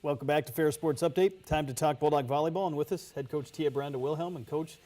Welcome back to Ferris Sports Update. Time to talk Bulldog Volleyball, and with us, head coach Tia Brandel-Wilhelm. And coach,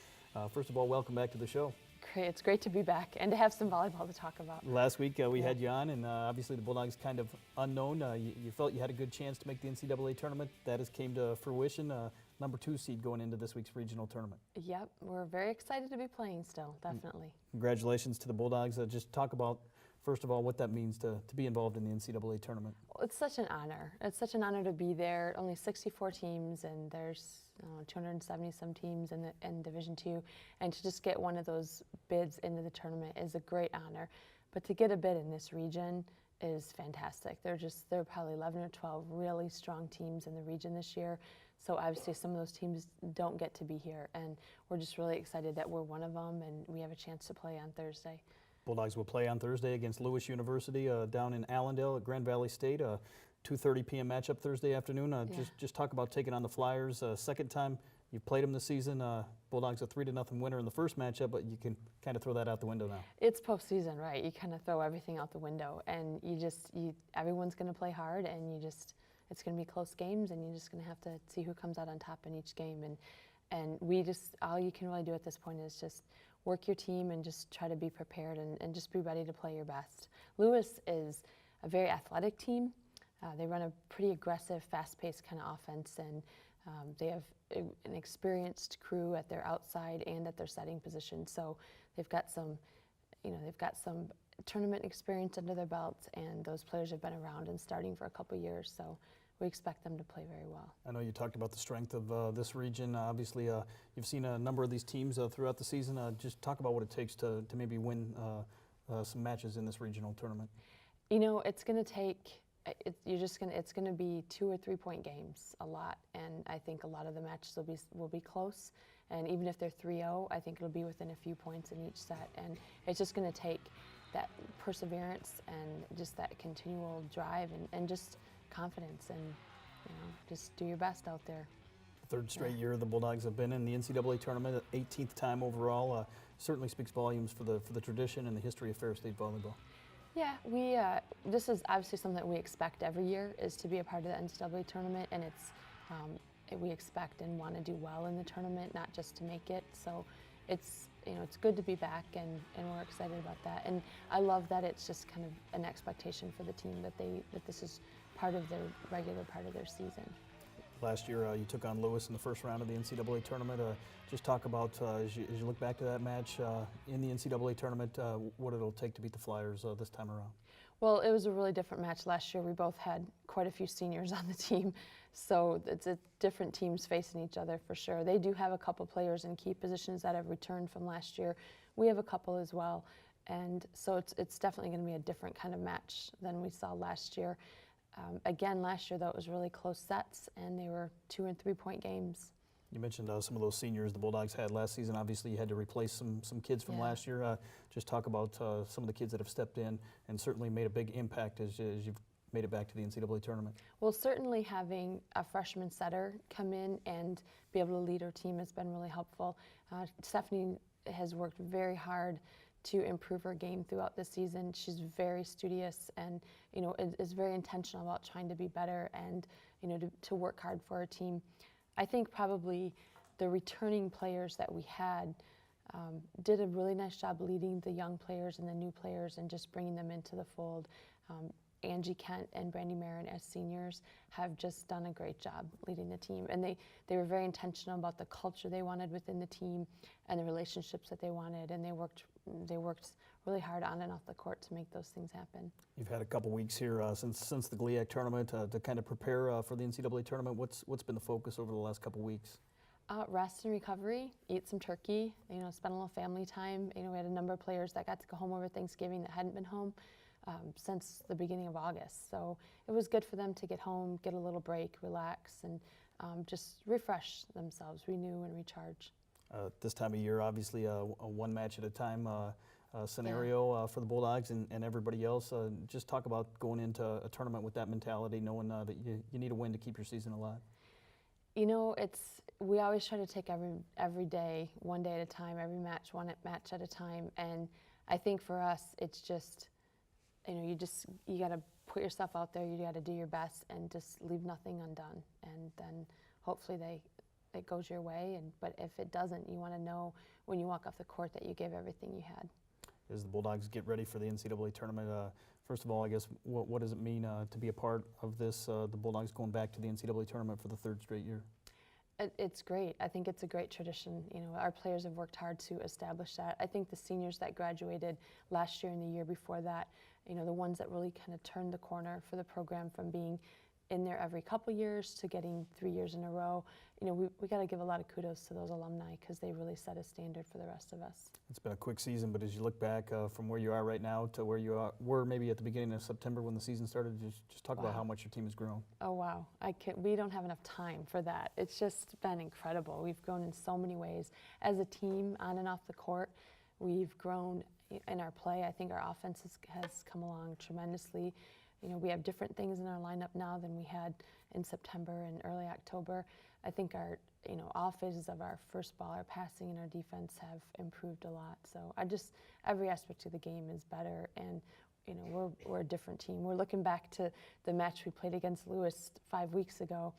first of all, welcome back to the show. Great. It's great to be back and to have some volleyball to talk about. Last week we had you on, and obviously the Bulldogs kind of unknown. You felt you had a good chance to make the NCAA tournament. That has came to fruition. Number 2 seed going into this week's regional tournament. Yep, we're very excited to be playing still, definitely. Congratulations to the Bulldogs. Just talk about, first of all, what that means to be involved in the NCAA tournament. Well, it's such an honor. It's such an honor to be there. Only 64 teams, and there's 270 some teams in Division II, and to just get one of those bids into the tournament is a great honor. But to get a bid in this region is fantastic. There are probably 11 or 12 really strong teams in the region this year. So obviously some of those teams don't get to be here, and we're just really excited that we're one of them and we have a chance to play on Thursday. Bulldogs will play on Thursday against Lewis University down in Allendale at Grand Valley State. 2:30 p.m. matchup Thursday afternoon. Just talk about taking on the Flyers. Second time you've played them this season. Bulldogs a 3-0 winner in the first matchup, but you can kind of throw that out the window now. It's postseason, right? You kind of throw everything out the window, and everyone's going to play hard, and it's going to be close games, and you're just going to have to see who comes out on top in each game. And all you can really do at this point is just work your team and just try to be prepared and just be ready to play your best. Lewis is a very athletic team. They run a pretty aggressive, fast-paced kind of offense, and they have an experienced crew at their outside and at their setting position. So they've got some tournament experience under their belts, and those players have been around and starting for a couple years. So we expect them to play very well. I know you talked about the strength of this region. Obviously, you've seen a number of these teams throughout the season. Just talk about what it takes to maybe win some matches in this regional tournament. You know, it's going to take. It's going to be 2 or 3 point games a lot, and I think a lot of the matches will be close. And even if they're 3-0, I think it'll be within a few points in each set. And it's just going to take that perseverance and just that continual drive and just confidence, and just do your best out there. Third straight year the Bulldogs have been in the NCAA tournament, 18th time overall. Certainly speaks volumes for the tradition and the history of Ferris State volleyball. Yeah, this is obviously something that we expect every year, is to be a part of the NCAA tournament, and we expect and want to do well in the tournament, not just to make it. So it's good to be back, and we're excited about that. And I love that it's just kind of an expectation for the team that this is part of their regular part of their season. Last year you took on Lewis in the first round of the NCAA tournament. Just talk about, as you look back to that match in the NCAA tournament, what it'll take to beat the Flyers this time around. Well, it was a really different match last year. We both had quite a few seniors on the team, so it's different teams facing each other for sure. They do have a couple players in key positions that have returned from last year. We have a couple as well, and so it's definitely going to be a different kind of match than we saw last year. Again, last year, though, it was really close sets, and they were 2 and 3 point games. You mentioned some of those seniors the Bulldogs had last season. Obviously, you had to replace some kids from last year. Just talk about some of the kids that have stepped in and certainly made a big impact as you've made it back to the NCAA tournament. Well, certainly having a freshman setter come in and be able to lead our team has been really helpful. Stephanie has worked very hard to improve her game throughout the season. She's very studious and is very intentional about trying to be better and to work hard for her team. I think probably the returning players that we had did a really nice job leading the young players and the new players and just bringing them into the fold. Angie Kent and Brandy Marin as seniors have just done a great job leading the team, and they were very intentional about the culture they wanted within the team and the relationships that they wanted, and they worked really hard on and off the court to make those things happen. You've had a couple weeks here since the DoubleA Tournament to kind of prepare for the NCAA tournament. What's been the focus over the last couple weeks? Rest and recovery, eat some turkey, spend a little family time. We had a number of players that got to go home over Thanksgiving that hadn't been home since the beginning of August. So it was good for them to get home, get a little break, relax, and just refresh themselves, renew and recharge. This time of year, obviously a one match at a time scenario for the Bulldogs and everybody else. Just talk about going into a tournament with that mentality, knowing that you need a win to keep your season alive. We always try to take every day, one day at a time, every match, one match at a time. And I think for us, it's just you got to put yourself out there. You got to do your best and just leave nothing undone. And then hopefully it goes your way. But if it doesn't, you want to know when you walk off the court that you gave everything you had. As the Bulldogs get ready for the NCAA tournament, first of all, I guess, what does it mean to be a part of this, the Bulldogs going back to the NCAA tournament for the 3rd straight year? It's great. I think it's a great tradition. Our players have worked hard to establish that. I think the seniors that graduated last year and the year before that, the ones that really kind of turned the corner for the program from being in there every couple years to getting 3 years in a row, we got to give a lot of kudos to those alumni because they really set a standard for the rest of us. It's been a quick season, but as you look back from where you are right now to where you were maybe at the beginning of September when the season started, just talk about how much your team has grown. Oh, wow. We don't have enough time for that. It's just been incredible. We've grown in so many ways. As a team, on and off the court, we've grown in our play. I think our offense has come along tremendously. We have different things in our lineup now than we had in September and early October. I think our, all phases of our first ball, our passing and our defense have improved a lot. So every aspect of the game is better, and we're a different team. We're looking back to the match we played against Lewis 5 weeks ago,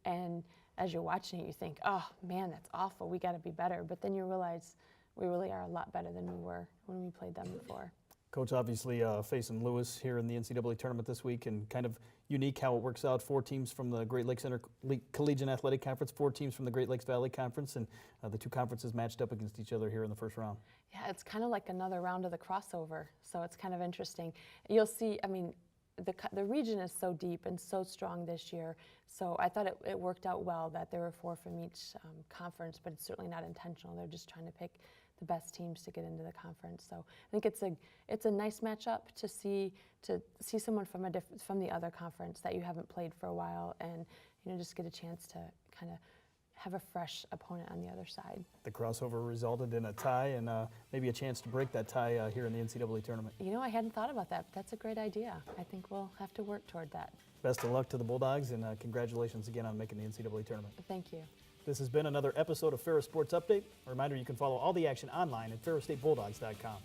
and as you're watching it, you think, oh man, that's awful. We got to be better. But then you realize we really are a lot better than we were when we played them before. Coach, obviously facing Lewis here in the NCAA tournament this week, and kind of unique how it works out. 4 teams from the Great Lakes Collegiate Athletic Conference, 4 teams from the Great Lakes Valley Conference, and the 2 conferences matched up against each other here in the first round. Yeah, it's kind of like another round of the crossover, so it's kind of interesting. You'll see, the region is so deep and so strong this year, so I thought it worked out well that there were 4 from each conference, but it's certainly not intentional. They're just trying to pick the best teams to get into the conference. So I think it's a nice matchup to see someone from the other conference that you haven't played for a while, and just get a chance to kind of have a fresh opponent on the other side. The crossover resulted in a tie, and maybe a chance to break that tie here in the NCAA tournament. I hadn't thought about that, but that's a great idea. I think we'll have to work toward that. Best of luck to the Bulldogs, and congratulations again on making the NCAA tournament. Thank you. This has been another episode of Ferris Sports Update. A reminder, you can follow all the action online at ferrisstatebulldogs.com.